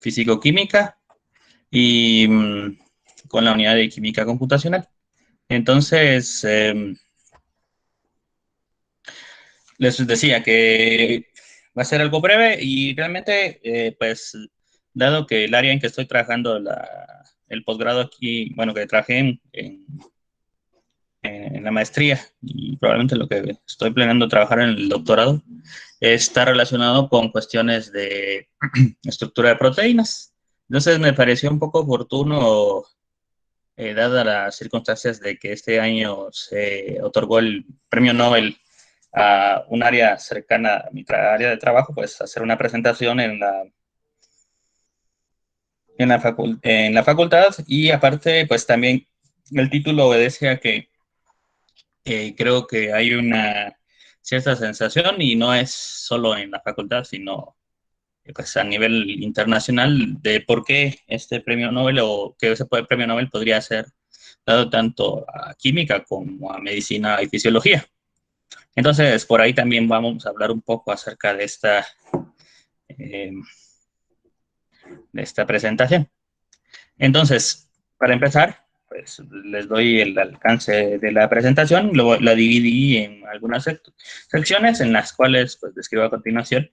físico-química y con la unidad de química computacional. Entonces, les decía que va a ser algo breve y realmente, pues, dado que el área en que estoy trabajando, el posgrado aquí, bueno, que trabajé en la maestría y probablemente lo que estoy planeando trabajar en el doctorado, está relacionado con cuestiones de estructura de proteínas. Entonces me pareció un poco oportuno, dadas las circunstancias de que este año se otorgó el premio Nobel a un área cercana a mi área de trabajo, pues hacer una presentación en la facultad y aparte, pues también el título obedece a que creo que hay una cierta sensación y no es solo en la facultad, sino pues a nivel internacional de por qué este premio Nobel o que ese premio Nobel podría ser dado tanto a química como a medicina y fisiología. Entonces, por ahí también vamos a hablar un poco acerca eh, de esta presentación. Entonces, para empezar, pues les doy el alcance de la presentación. La dividí en algunas secciones en las cuales pues describo a continuación.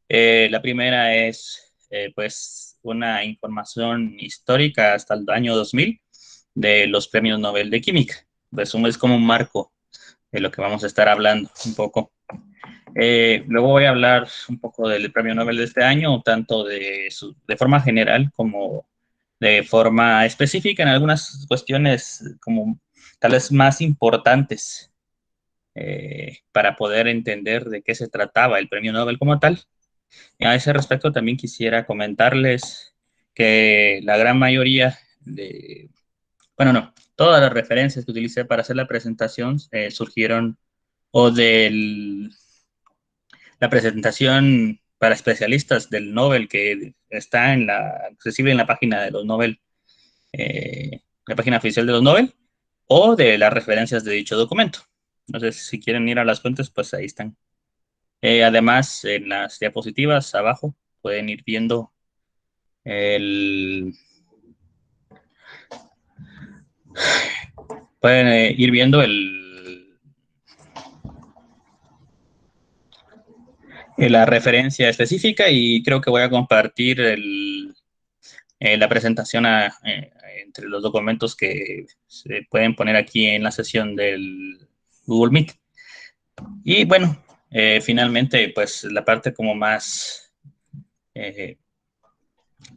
La primera es pues una información histórica hasta el año 2000 de los premios Nobel de Química. Pues es como un marco de lo que vamos a estar hablando un poco. Luego voy a hablar un poco del premio Nobel de este año, tanto de forma general como de forma específica en algunas cuestiones como tal vez más importantes para poder entender de qué se trataba el premio Nobel como tal. A ese respecto también quisiera comentarles que la gran mayoría bueno, no, todas las referencias que utilicé para hacer la presentación surgieron o de la presentación para especialistas del Nobel que está accesible en la página de los Nobel, la página oficial de los Nobel, o de las referencias de dicho documento. Entonces, si quieren ir a las fuentes, pues ahí están. Además, en las diapositivas abajo pueden ir viendo el, pueden ir viendo la referencia específica y creo que voy a compartir la presentación entre los documentos que se pueden poner aquí en la sesión del Google Meet. Y bueno, finalmente, pues la parte como más eh,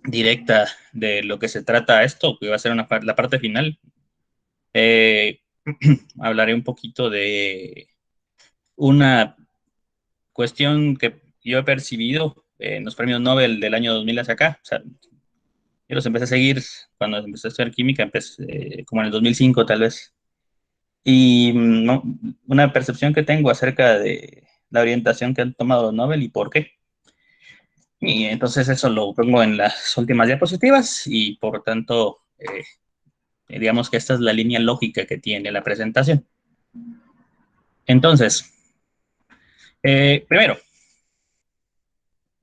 directa de lo que se trata esto, que va a ser la parte final, eh, hablaré un poquito de una cuestión que yo he percibido en los premios Nobel del año 2000 hacia acá. O sea, yo los empecé a seguir cuando empecé a estudiar química, como en el 2005 tal vez. Y no, una percepción que tengo acerca de la orientación que han tomado los Nobel y por qué. Y entonces eso lo pongo en las últimas diapositivas y por tanto, digamos que esta es la línea lógica que tiene la presentación. Entonces, primero,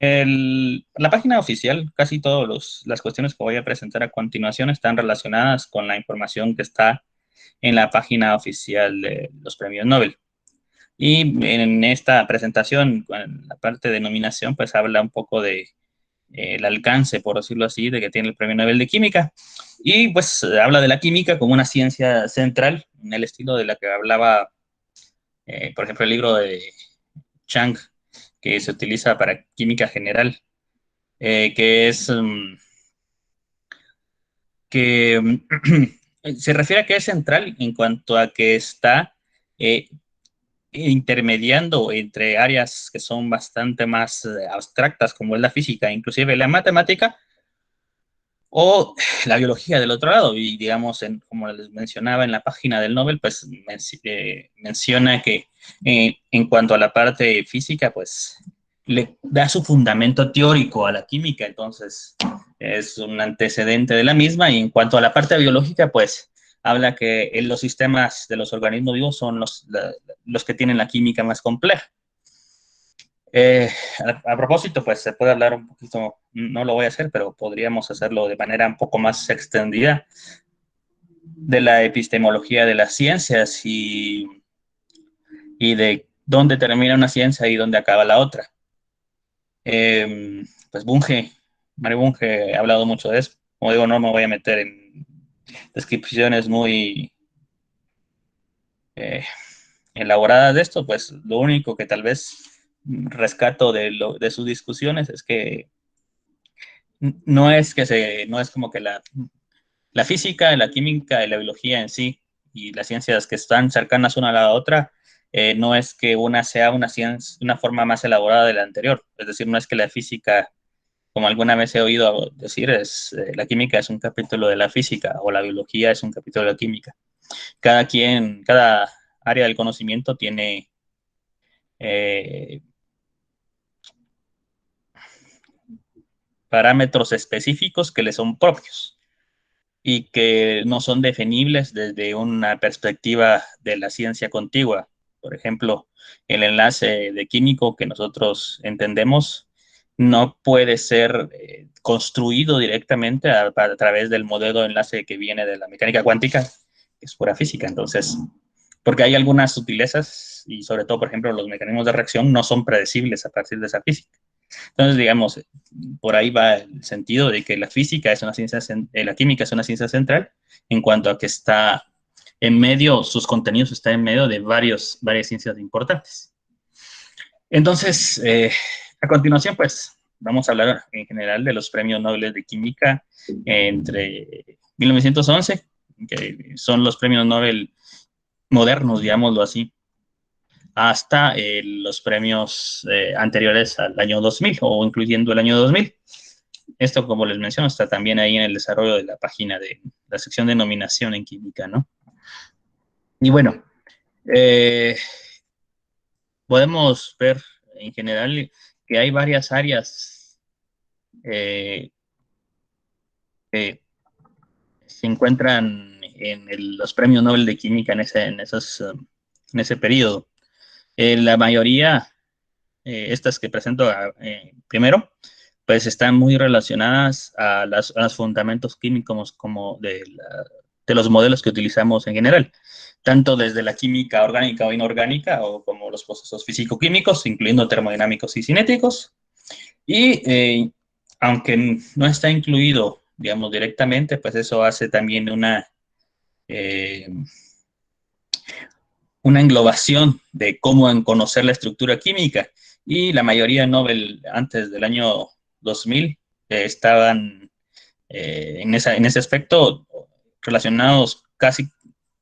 la página oficial, casi todas las cuestiones que voy a presentar a continuación están relacionadas con la información que está en la página oficial de los premios Nobel. Y en esta presentación, en la parte de nominación, pues habla un poco de el alcance, por decirlo así, de que tiene el Premio Nobel de Química. Y pues habla de la química como una ciencia central, en el estilo de la que hablaba, por ejemplo, el libro de Chang, que se utiliza para química general, que es que se refiere a que es central en cuanto a que está eh, intermediando entre áreas que son bastante más abstractas, como es la física, inclusive la matemática, o la biología del otro lado. Y digamos, como les mencionaba en la página del Nobel, pues menciona que en cuanto a la parte física, pues le da su fundamento teórico a la química, entonces es un antecedente de la misma. Y en cuanto a la parte biológica, pues habla que en los sistemas de los organismos vivos son los que tienen la química más compleja. Eh, a propósito, pues se puede hablar un poquito, no lo voy a hacer, pero podríamos hacerlo de manera un poco más extendida de la epistemología de las ciencias y de dónde termina una ciencia y dónde acaba la otra. Pues Mario Bunge ha hablado mucho de eso. Como digo, no me voy a meter en descripciones muy eh, elaboradas de esto, pues lo único que tal vez rescato de sus discusiones es que no es como que la física, la química y la biología en sí y las ciencias que están cercanas una a la otra, no es que una sea una ciencia, una forma más elaborada de la anterior. Es decir, no es que la física, como alguna vez he oído decir, la química es un capítulo de la física o la biología es un capítulo de la química. Cada área del conocimiento tiene eh, parámetros específicos que le son propios y que no son definibles desde una perspectiva de la ciencia contigua. Por ejemplo, el enlace de químico que nosotros entendemos no puede ser construido directamente a través del modelo de enlace que viene de la mecánica cuántica, que es pura física. Entonces, porque hay algunas sutilezas y sobre todo, por ejemplo, los mecanismos de reacción no son predecibles a partir de esa física. Entonces, digamos, por ahí va el sentido de que la física es una ciencia, la química es una ciencia central en cuanto a que está en medio, sus contenidos están en medio de varias ciencias importantes. Entonces, a continuación, pues, vamos a hablar en general de los premios Nobel de Química entre 1911, que son los premios Nobel modernos, digámoslo así, hasta los premios anteriores al año 2000 o incluyendo el año 2000. Esto, como les menciono, está también ahí en el desarrollo de la página de la sección de nominación en química, ¿no? Y bueno, eh, podemos ver en general que hay varias áreas eh, que se encuentran en los premios Nobel de Química en ese periodo. La mayoría, estas que presento primero, pues están muy relacionadas a los fundamentos químicos como de los modelos que utilizamos en general, tanto desde la química orgánica o inorgánica, o como los procesos físico-químicos, incluyendo termodinámicos y cinéticos. Y aunque no está incluido, digamos, directamente, pues eso hace también eh, una englobación de cómo en conocer la estructura química. Y la mayoría de Nobel antes del año 2000 estaban en ese aspecto relacionados casi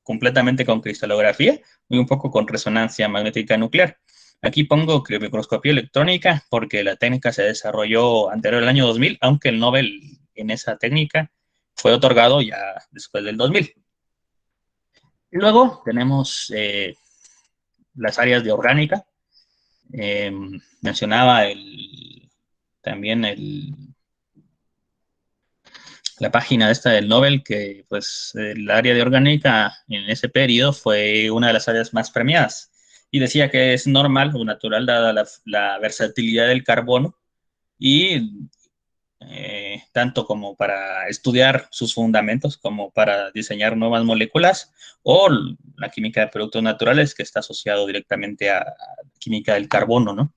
completamente con cristalografía y un poco con resonancia magnética nuclear. Aquí pongo microscopía electrónica porque la técnica se desarrolló anterior al año 2000, aunque el Nobel en esa técnica fue otorgado ya después del 2000. Y luego tenemos las áreas de orgánica. Eh, mencionaba también la página esta del Nobel, que pues el área de orgánica en ese periodo fue una de las áreas más premiadas. Y decía que es normal o natural dada la versatilidad del carbono y tanto como para estudiar sus fundamentos como para diseñar nuevas moléculas o la química de productos naturales que está asociado directamente a la química del carbono, ¿no?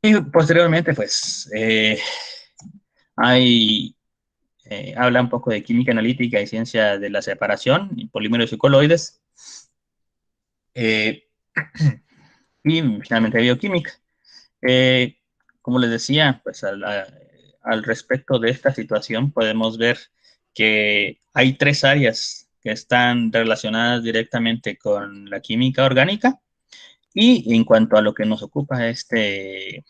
Y posteriormente, pues, hay habla un poco de química analítica y ciencia de la separación y polímeros y coloides, eh, y finalmente bioquímica. Eh, como les decía, pues al respecto de esta situación podemos ver que hay tres áreas que están relacionadas directamente con la química orgánica y en cuanto a lo que nos ocupa este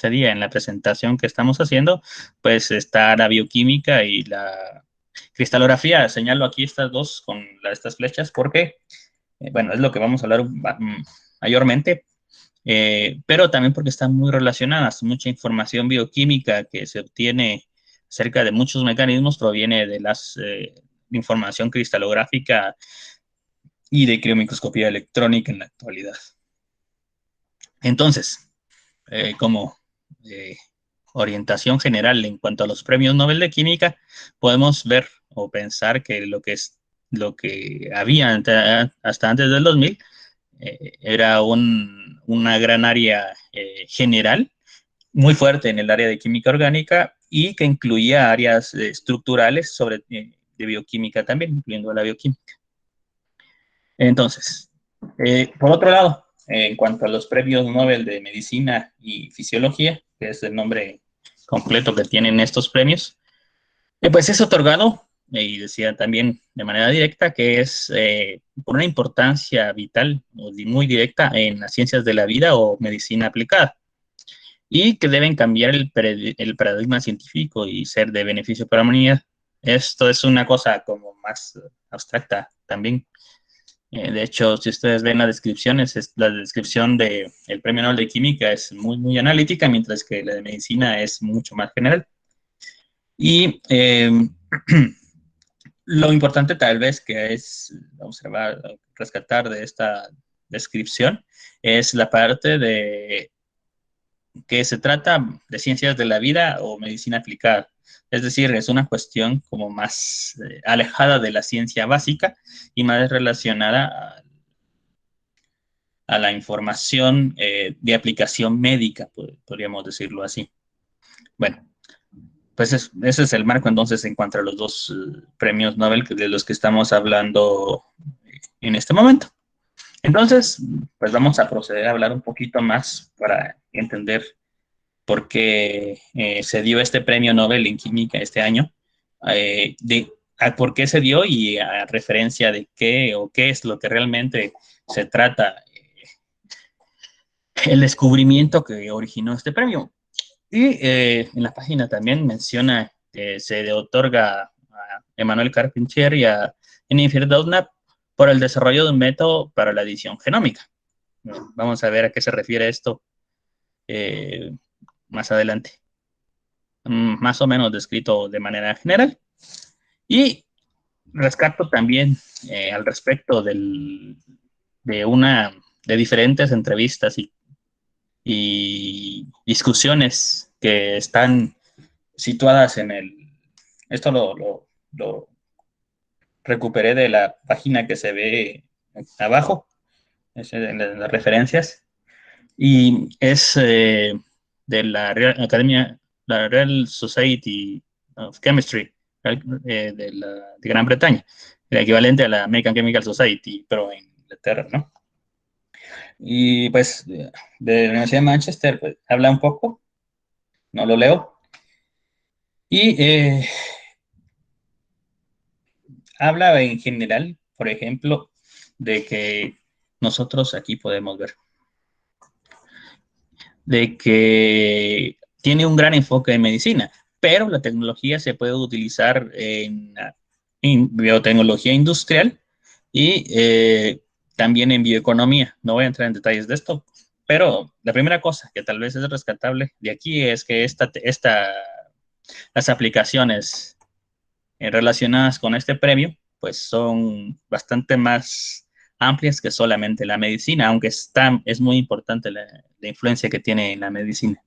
día en la presentación que estamos haciendo, pues está la bioquímica y la cristalografía. Señalo aquí estas dos con estas flechas porque, bueno, es lo que vamos a hablar mayormente, pero también porque están muy relacionadas. Mucha información bioquímica que se obtiene acerca de muchos mecanismos proviene de las información cristalográfica y de criomicroscopía electrónica en la actualidad. Entonces, como orientación general en cuanto a los premios Nobel de Química, podemos ver o pensar que lo que había hasta antes del 2000 era una gran área general, muy fuerte en el área de química orgánica y que incluía áreas estructurales de bioquímica también, incluyendo la bioquímica. Entonces, por otro lado, en cuanto a los premios Nobel de Medicina y Fisiología, que es el nombre completo que tienen estos premios, pues es otorgado, y decía también de manera directa, que es por una importancia vital o muy directa en las ciencias de la vida o medicina aplicada, y que deben cambiar el paradigma científico y ser de beneficio para la humanidad. Esto es una cosa como más abstracta también. De hecho, si ustedes ven las descripciones, la descripción del Premio Nobel de Química es muy, muy analítica, mientras que la de Medicina es mucho más general. Y lo importante tal vez que es observar, rescatar de esta descripción, es la parte de que se trata de ciencias de la vida o medicina aplicada. Es decir, es una cuestión como más alejada de la ciencia básica y más relacionada a la información de aplicación médica, podríamos decirlo así. Bueno, pues ese es el marco entonces en cuanto a los dos premios Nobel de los que estamos hablando en este momento. Entonces, pues vamos a proceder a hablar un poquito más para entender por qué se dio este premio Nobel en química este año, a por qué se dio y a referencia de qué o qué es lo que realmente se trata el descubrimiento que originó este premio. Y en la página también menciona que se le otorga a Emmanuel Carpentier y a Jennifer Doudna por el desarrollo de un método para la edición genómica. Vamos a ver a qué se refiere esto eh, más adelante. Más o menos descrito de manera general. Y rescato también al respecto de diferentes entrevistas y discusiones que están situadas en esto lo recuperé de la página que se ve abajo, en las referencias, y es de la Real Academia, la Real Society of Chemistry de Gran Bretaña, el equivalente a la American Chemical Society, pero en Inglaterra, ¿no? Y pues de la Universidad de Manchester pues, habla un poco, no lo leo, y habla en general, por ejemplo, de que nosotros aquí podemos ver, de que tiene un gran enfoque en medicina, pero la tecnología se puede utilizar en biotecnología industrial y también en bioeconomía. No voy a entrar en detalles de esto, pero la primera cosa que tal vez es rescatable de aquí es que las aplicaciones relacionadas con este premio, pues son bastante más amplias que solamente la medicina, aunque es muy importante la influencia que tiene en la medicina.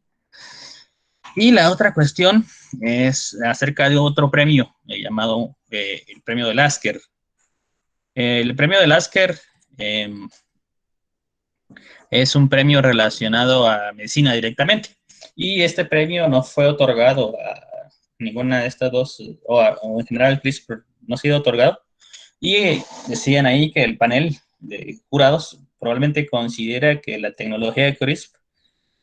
Y la otra cuestión es acerca de otro premio llamado el premio de Lasker. El premio de Lasker eh, es un premio relacionado a medicina directamente. Y este premio no fue otorgado a ninguna de estas dos, o en general CRISPR no ha sido otorgado. Y decían ahí que el panel de jurados probablemente considera que la tecnología de CRISPR,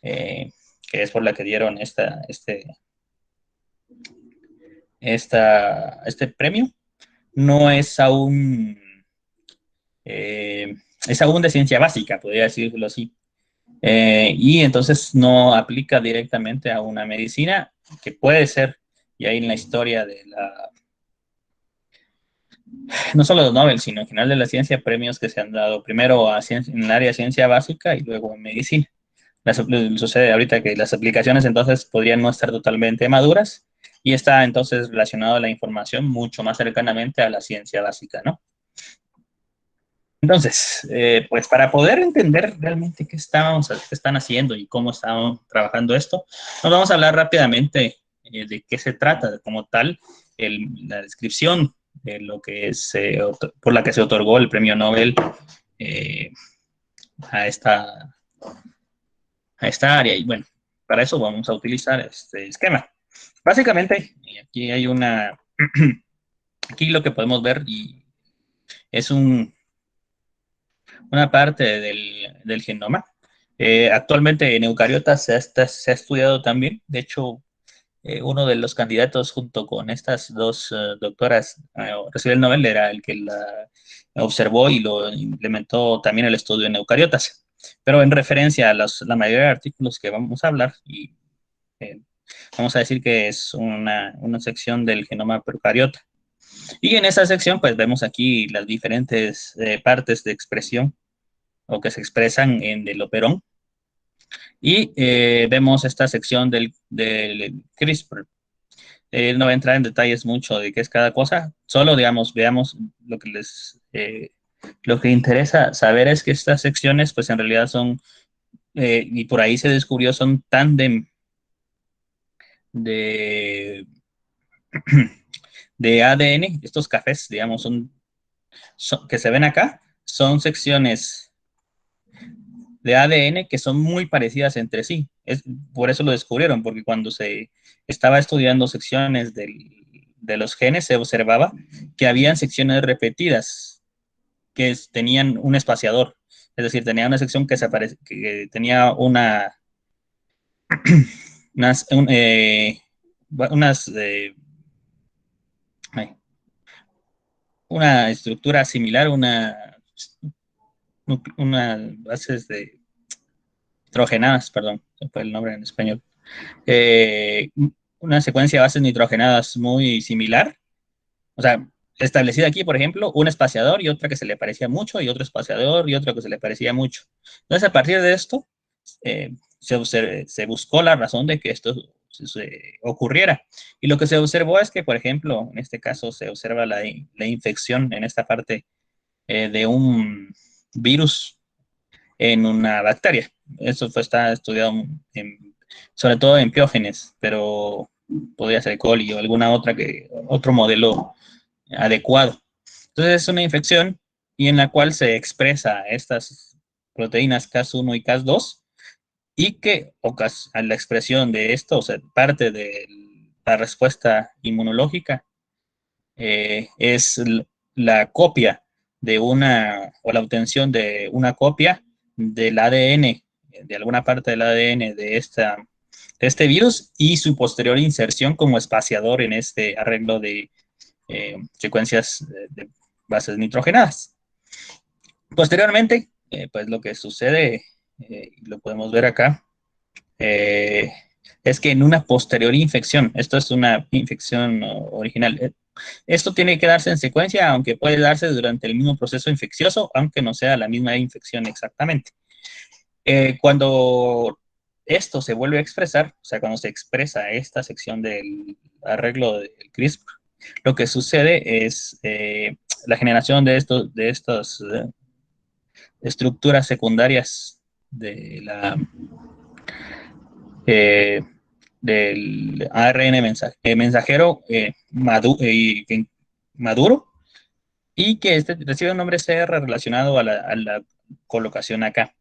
que es por la que dieron este premio, no es aún, es aún de ciencia básica, podría decirlo así. Y entonces no aplica directamente a una medicina, que puede ser, y ahí en la historia no solo de Nobel, sino en general de la ciencia, premios que se han dado primero en el área de ciencia básica y luego en medicina. Sucede ahorita que las aplicaciones entonces podrían no estar totalmente maduras y está entonces relacionado a la información mucho más cercanamente a la ciencia básica, ¿no? Entonces, pues para poder entender realmente qué están haciendo y cómo están trabajando esto, nos vamos a hablar rápidamente de qué se trata como tal, la descripción de lo que es, por la que se otorgó el premio Nobel eh, a, esta, a esta área. Y bueno, para eso vamos a utilizar este esquema. Básicamente, aquí hay aquí lo que podemos ver y es una parte del genoma. Actualmente en eucariotas se ha estudiado también. De hecho, uno de los candidatos junto con estas dos doctoras recibió el Nobel era el que la observó y lo implementó también el estudio en eucariotas. Pero en referencia a la mayoría de artículos que vamos a hablar, y eh, vamos a decir que es una sección del genoma procariota. Y en esa sección, pues vemos aquí las diferentes partes de expresión o que se expresan en el operón. Y vemos esta sección del CRISPR. No voy a entrar en detalles mucho de qué es cada cosa, solo digamos, veamos lo que interesa saber es que estas secciones, pues en realidad son, y por ahí se descubrió, son tándem de, de ADN. Estos cafés, digamos, que se ven acá, son secciones de ADN que son muy parecidas entre sí. Por eso lo descubrieron, porque cuando se estaba estudiando secciones de los genes, se observaba que habían secciones repetidas tenían un espaciador. Es decir, tenía una sección que tenía unas, un, unas ay, una estructura similar, una bases de nitrogenadas, perdón, se fue el nombre en español. eh, una secuencia de bases nitrogenadas muy similar, o sea, establecida aquí, por ejemplo, un espaciador y otra que se le parecía mucho, y otro espaciador y otro que se le parecía mucho. Entonces, a partir de esto, se buscó la razón de que esto ocurriera. Y lo que se observó es que, por ejemplo, en este caso se observa la infección en esta parte de un virus en una bacteria. Está estudiado sobre todo en Piógenes, pero podría ser coli o alguna otro modelo adecuado. Entonces es una infección y en la cual se expresa estas proteínas Cas1 y Cas2 y que a la expresión de esto, o sea, parte de la respuesta inmunológica es la copia o la obtención de una copia del ADN, de alguna parte del ADN de este virus y su posterior inserción como espaciador en este arreglo de secuencias de bases nitrogenadas. Posteriormente, pues lo que sucede, lo podemos ver acá, eh, es que en una posterior infección, esto es una infección original, esto tiene que darse en secuencia, aunque puede darse durante el mismo proceso infeccioso, aunque no sea la misma infección exactamente. Cuando esto se vuelve a expresar, o sea, cuando se expresa esta sección del arreglo del CRISPR, lo que sucede es la generación de estas estructuras secundarias de eh, del ARN mensajero maduro y que este recibe un nombre CR relacionado a la colocación acá.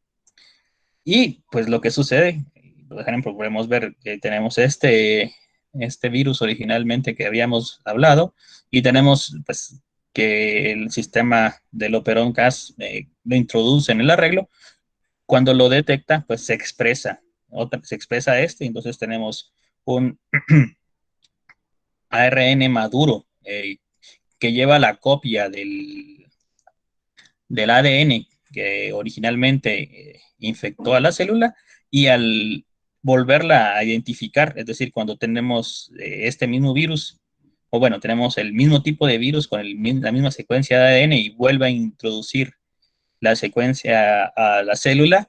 Y pues lo que sucede, por ejemplo, podemos ver que tenemos este virus originalmente que habíamos hablado y tenemos pues que el sistema del Operon Cas lo introduce en el arreglo. Cuando lo detecta, pues se expresa y entonces tenemos un ARN maduro que lleva la copia del ADN que originalmente infectó a la célula y al volverla a identificar, es decir, cuando tenemos este mismo virus, o bueno, tenemos el mismo tipo de virus con la misma secuencia de ADN y vuelve a introducir la secuencia a la célula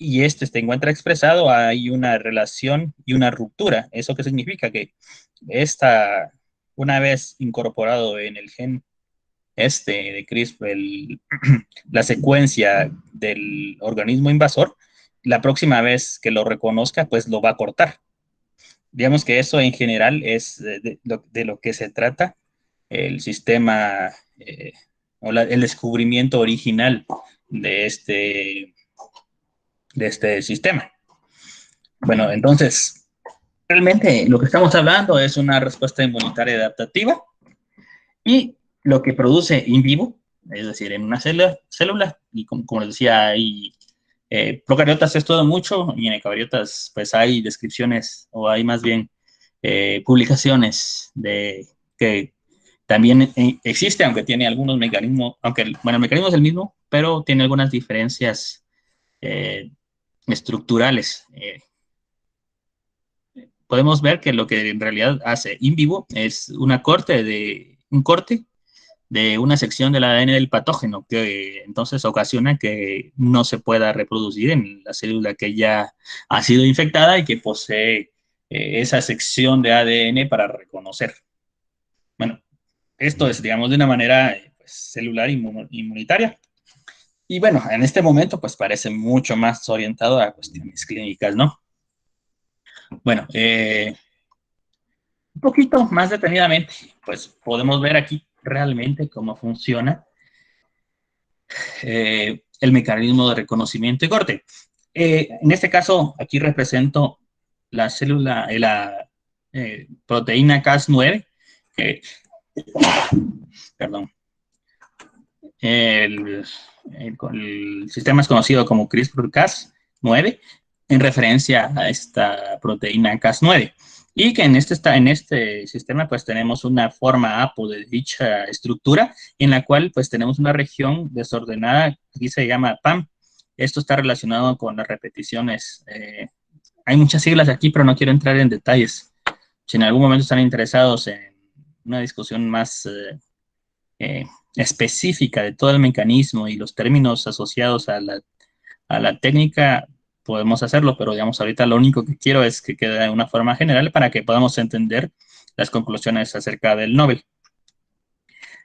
y este se encuentra expresado, hay una relación y una ruptura. ¿Eso qué significa? Que esta, una vez incorporado en el gen de CRISPR, la secuencia del organismo invasor, la próxima vez que lo reconozca, pues lo va a cortar. Digamos que eso en general es de lo que se trata el sistema el descubrimiento original de de este sistema. Bueno, entonces, realmente lo que estamos hablando es una respuesta inmunitaria adaptativa y lo que produce in vivo, es decir, en una célula y como les decía, hay procariotas es todo mucho y en eucariotas pues hay descripciones o hay más bien publicaciones de que también existe, aunque tiene algunos mecanismos, aunque bueno, el mecanismo es el mismo, pero tiene algunas diferencias eh, estructurales. Podemos ver que lo que en realidad hace in vivo es un corte de una sección del ADN del patógeno que entonces ocasiona que no se pueda reproducir en la célula que ya ha sido infectada y que posee esa sección de ADN para reconocer. Bueno, esto es, digamos, de una manera pues, celular inmunitaria. Y bueno, en este momento pues parece mucho más orientado a cuestiones clínicas, ¿no? Bueno, un poquito más detenidamente, pues podemos ver aquí realmente cómo funciona el mecanismo de reconocimiento y corte. En este caso, aquí represento la célula, la proteína Cas9, que, perdón, el, el sistema es conocido como CRISPR-Cas9, en referencia a esta proteína Cas9. Y que en este sistema pues tenemos una forma APO de dicha estructura en la cual pues tenemos una región desordenada, aquí se llama PAM. Esto está relacionado con las repeticiones. Hay muchas siglas aquí, pero no quiero entrar en detalles. Si en algún momento están interesados en una discusión más específica de todo el mecanismo y los términos asociados a la técnica, podemos hacerlo, pero digamos, ahorita lo único que quiero es que quede de una forma general para que podamos entender las conclusiones acerca del Nobel.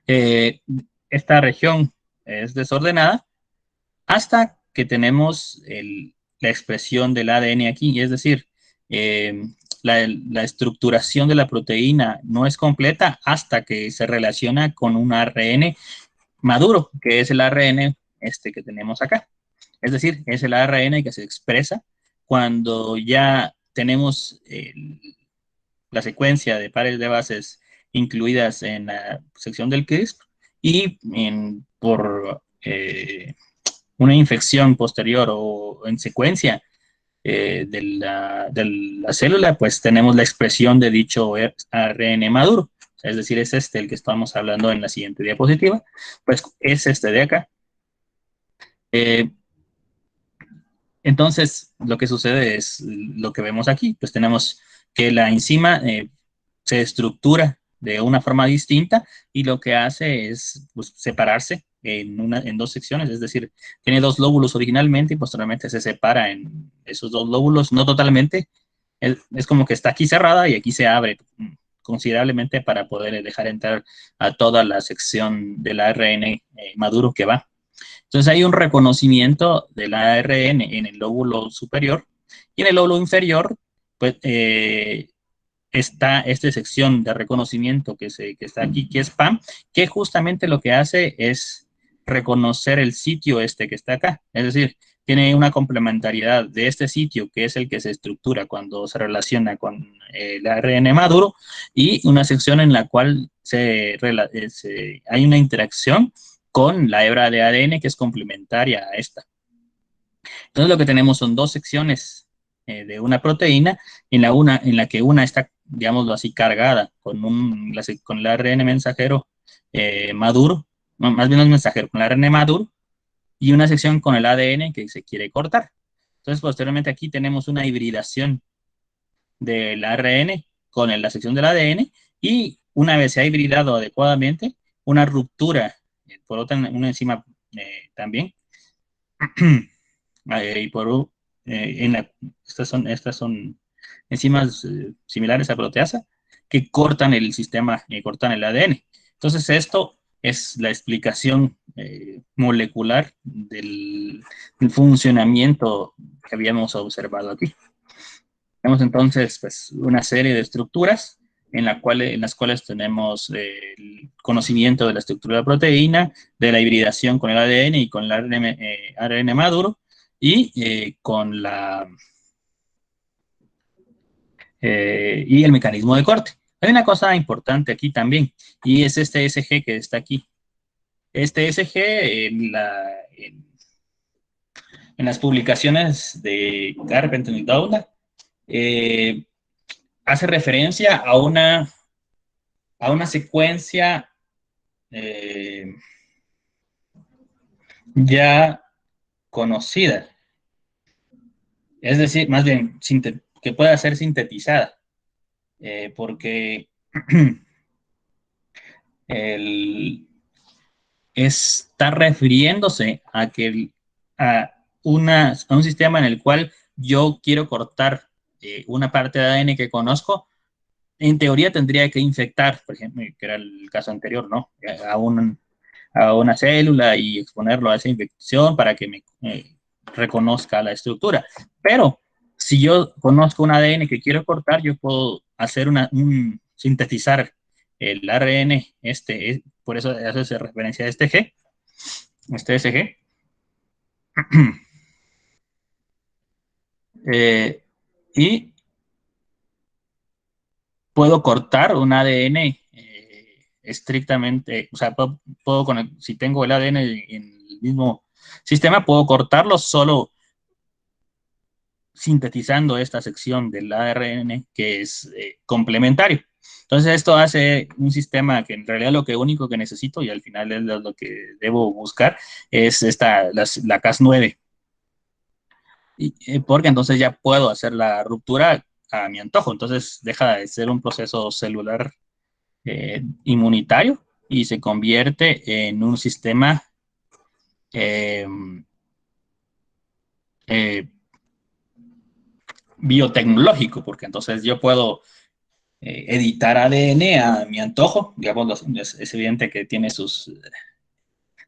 Eh, esta región es desordenada hasta que tenemos la expresión del ADN aquí, es decir, eh, la estructuración de la proteína no es completa hasta que se relaciona con un ARN maduro, que es el ARN que tenemos acá. Es decir, es el ARN que se expresa cuando ya tenemos la secuencia de pares de bases incluidas en la sección del CRISPR y por una infección posterior o en secuencia de la célula, pues tenemos la expresión de dicho ARN maduro. Es decir, es el que estamos hablando en la siguiente diapositiva, pues es este de acá. Eh, entonces, lo que sucede es lo que vemos aquí, pues tenemos que la enzima se estructura de una forma distinta y lo que hace es pues, separarse en dos secciones, es decir, tiene dos lóbulos originalmente y posteriormente se separa en esos dos lóbulos, no totalmente, es como que está aquí cerrada y aquí se abre considerablemente para poder dejar entrar a toda la sección del ARN maduro que va. Entonces hay un reconocimiento del ARN en el lóbulo superior y en el lóbulo inferior, pues está esta sección de reconocimiento que está aquí, que es PAM, que justamente lo que hace es reconocer el sitio que está acá. Es decir, tiene una complementariedad de este sitio, que es el que se estructura cuando se relaciona con el ARN maduro, y una sección en la cual hay una interacción con la hebra de ADN que es complementaria a esta. Entonces lo que tenemos son dos secciones de una proteína, en la que una está, digámoslo así, cargada con el ARN mensajero maduro, más bien no es mensajero, con el ARN maduro, y una sección con el ADN que se quiere cortar. Entonces, posteriormente aquí tenemos una hibridación del ARN con la sección del ADN, y una vez se ha hibridado adecuadamente, una ruptura por una enzima también, y por estas son enzimas similares a proteasa que cortan el sistema, cortan el ADN. Entonces esto es la explicación molecular del funcionamiento que habíamos observado aquí. Tenemos entonces pues, una serie de estructuras en las cuales tenemos el conocimiento de la estructura de la proteína, de la hibridación con el ADN y con el ARN maduro, y el mecanismo de corte. Hay una cosa importante aquí también, y es este SG que está aquí. Este SG en las publicaciones de Carpenter y Doudna eh, hace referencia a una secuencia ya conocida, es decir, más bien que pueda ser sintetizada, porque el, está refiriéndose a que a un sistema en el cual yo quiero cortar una parte de ADN que conozco. En teoría tendría que infectar, por ejemplo, que era el caso anterior, ¿no? A una célula y exponerlo a esa infección para que me reconozca la estructura. Pero si yo conozco un ADN que quiero cortar, yo puedo hacer sintetizar el ARN, por eso hace referencia a este SG. Y puedo cortar un ADN estrictamente, o sea, si tengo el ADN en el mismo sistema, puedo cortarlo solo sintetizando esta sección del ARN que es complementario. Entonces esto hace un sistema que en realidad lo único que necesito y al final es lo que debo buscar es la Cas9. Porque entonces ya puedo hacer la ruptura a mi antojo. Entonces deja de ser un proceso celular inmunitario y se convierte en un sistema eh, eh, biotecnológico, porque entonces yo puedo editar ADN a mi antojo. Digamos, es evidente que tiene sus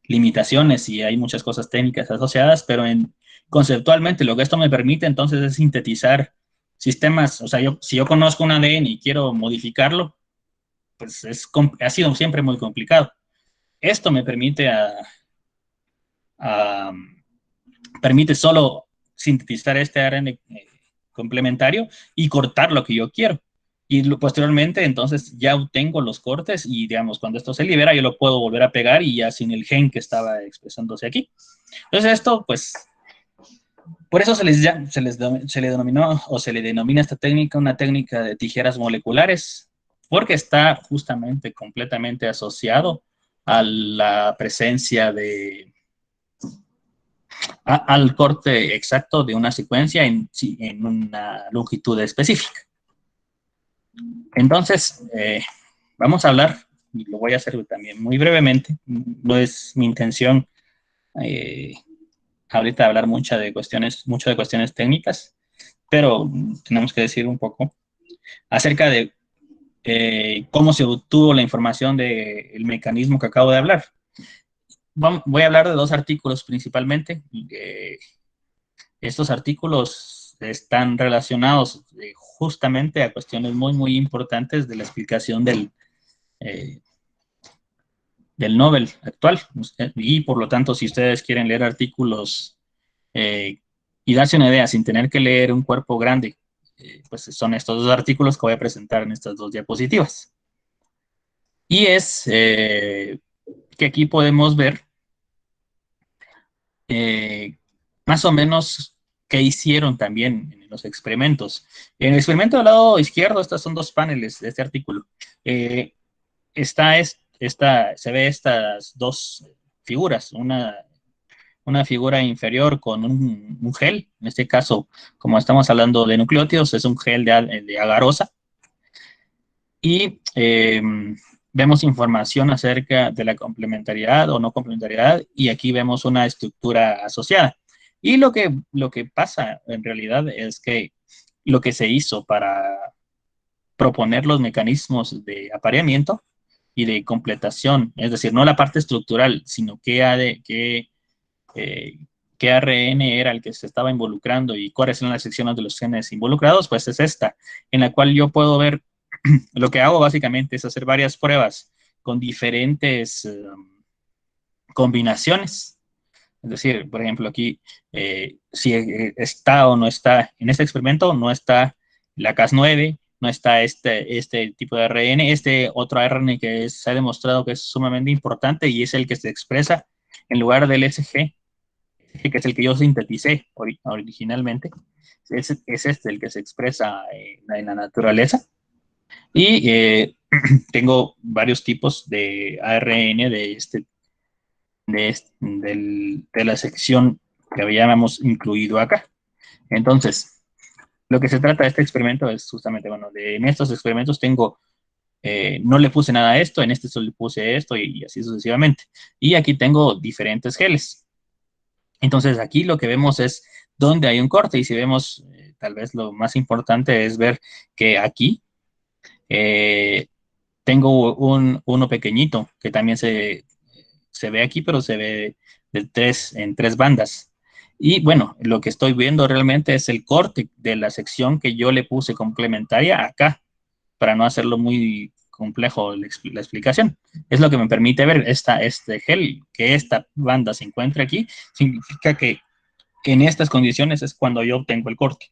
limitaciones y hay muchas cosas técnicas asociadas, pero conceptualmente lo que esto me permite entonces es sintetizar sistemas. O sea, si yo conozco un ADN y quiero modificarlo, pues ha sido siempre muy complicado. Esto me a, permite solo sintetizar este ARN complementario y cortar lo que yo quiero. Y posteriormente, entonces, ya obtengo los cortes y, digamos, cuando esto se libera, yo lo puedo volver a pegar y ya sin el gen que estaba expresándose aquí. Entonces, esto, pues, por eso se le denominó o se le denomina esta técnica una técnica de tijeras moleculares, porque está justamente completamente asociado a la presencia al corte exacto de una secuencia en una longitud específica. Entonces, vamos a hablar, y lo voy a hacer también muy brevemente, no es mi intención eh, ahorita hablar mucho de cuestiones técnicas, pero tenemos que decir un poco acerca de cómo se obtuvo la información del mecanismo que acabo de hablar. Voy a hablar de dos artículos principalmente. Estos artículos están relacionados justamente a cuestiones muy, muy importantes de la explicación eh, del Nobel actual. Y por lo tanto, si ustedes quieren leer artículos y darse una idea sin tener que leer un cuerpo grande, pues son estos dos artículos que voy a presentar en estas dos diapositivas. Y es que aquí podemos ver más o menos qué hicieron también en los experimentos. En el experimento del lado izquierdo, estas son dos paneles de este artículo. Se ve estas dos figuras, una figura inferior con un gel, en este caso, como estamos hablando de nucleótidos, es un gel de agarosa, y vemos información acerca de la complementariedad o no complementariedad, y aquí vemos una estructura asociada. Y lo que pasa en realidad es que lo que se hizo para proponer los mecanismos de apareamiento y de completación, es decir, no la parte estructural, sino eh, qué ARN era el que se estaba involucrando y cuáles eran las secciones de los genes involucrados, pues es esta, en la cual yo puedo ver, lo que hago básicamente es hacer varias pruebas con diferentes combinaciones. Es decir, por ejemplo, aquí, si está o no está, en este experimento no está la Cas9, no está este tipo de ARN, este otro ARN que se ha demostrado que es sumamente importante y es el que se expresa en lugar del SG, que es el que yo sinteticé originalmente. Es este el que se expresa en la naturaleza. Y tengo varios tipos de ARN de la sección que habíamos incluido acá. Entonces, lo que se trata de este experimento es justamente, bueno, en estos experimentos tengo, no le puse nada a esto, en este solo le puse esto y así sucesivamente. Y aquí tengo diferentes geles. Entonces, aquí lo que vemos es dónde hay un corte y si vemos, tal vez lo más importante es ver que aquí eh, tengo uno pequeñito que también se ve aquí, pero se ve en tres bandas. Y bueno, lo que estoy viendo realmente es el corte de la sección que yo le puse complementaria acá, para no hacerlo muy complejo la explicación. Es lo que me permite ver este gel, que esta banda se encuentra aquí, significa que en estas condiciones es cuando yo obtengo el corte.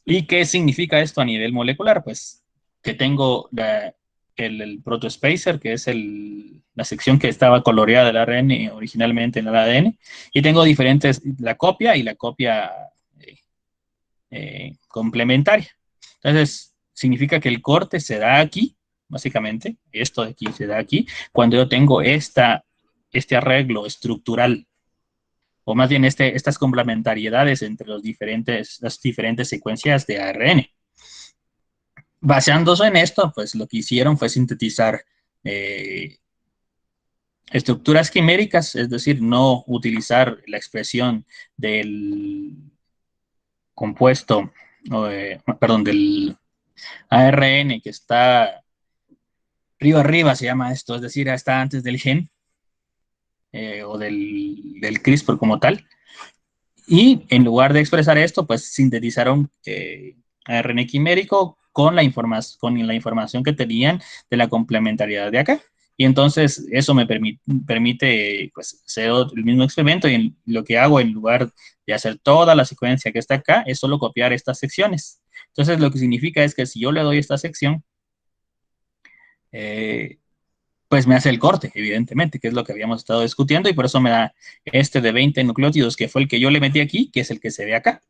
¿Y qué significa esto a nivel molecular? Pues que tengo el protospacer, que es la sección que estaba coloreada del ARN originalmente en el ADN, y tengo diferentes, la copia y la copia complementaria. Entonces, significa que el corte se da aquí, básicamente, esto de aquí se da aquí, cuando yo tengo este arreglo estructural o más bien estas complementariedades entre las diferentes secuencias de ARN. Basándose en esto, pues lo que hicieron fue sintetizar eh, estructuras quiméricas, es decir, no utilizar la expresión del compuesto, perdón, del ARN que está arriba, se llama esto, es decir, está antes del gen o del CRISPR como tal. Y en lugar de expresar esto, pues sintetizaron ARN quimérico con la información que tenían de la complementariedad de acá. Y entonces eso me permite pues, hacer el mismo experimento y lo que hago en lugar de hacer toda la secuencia que está acá es solo copiar estas secciones. Entonces lo que significa es que si yo le doy esta sección, eh, pues me hace el corte, evidentemente, que es lo que habíamos estado discutiendo y por eso me da este de 20 nucleótidos, que fue el que yo le metí aquí, que es el que se ve acá.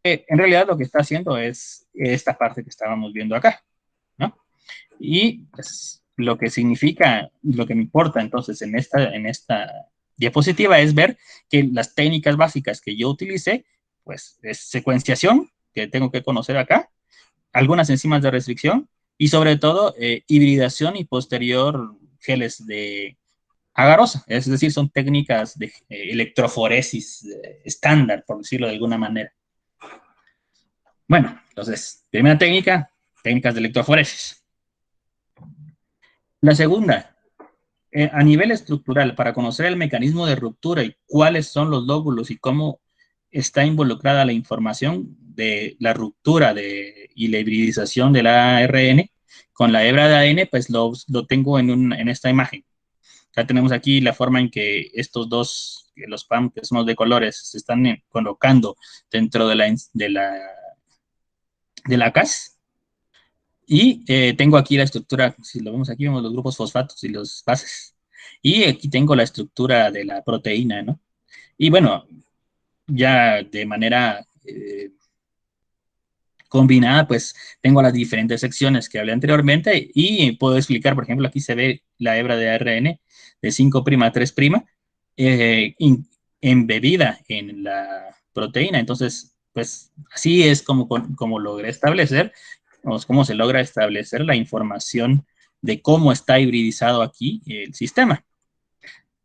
En realidad lo que está haciendo es esta parte que estábamos viendo acá, ¿no? Y pues, lo que significa, lo que me importa entonces en esta diapositiva es ver que las técnicas básicas que yo utilicé, pues es secuenciación, que tengo que conocer acá, algunas enzimas de restricción y sobre todo hibridación y posterior geles de agarosa, es decir, son técnicas de electroforesis estándar, por decirlo de alguna manera. Bueno, entonces, primera técnica, técnicas de electroforesis. La segunda, a nivel estructural, para conocer el mecanismo de ruptura y cuáles son los lóbulos y cómo está involucrada la información de la ruptura y la hibridización del ARN con la hebra de ADN, pues lo tengo en esta imagen. Ya tenemos aquí la forma en que estos dos, los PAM, que son los de colores, se están colocando dentro de la CAS. Y tengo aquí la estructura, si lo vemos aquí, vemos los grupos fosfatos y los bases. Y aquí tengo la estructura de la proteína, ¿no? Y bueno, ya de manera combinada, pues tengo las diferentes secciones que hablé anteriormente y puedo explicar, por ejemplo, aquí se ve la hebra de ARN de 5' a 3' eh, embebida en la proteína. Entonces, pues así es como logré establecer, o cómo se logra establecer la información de cómo está hibridizado aquí el sistema.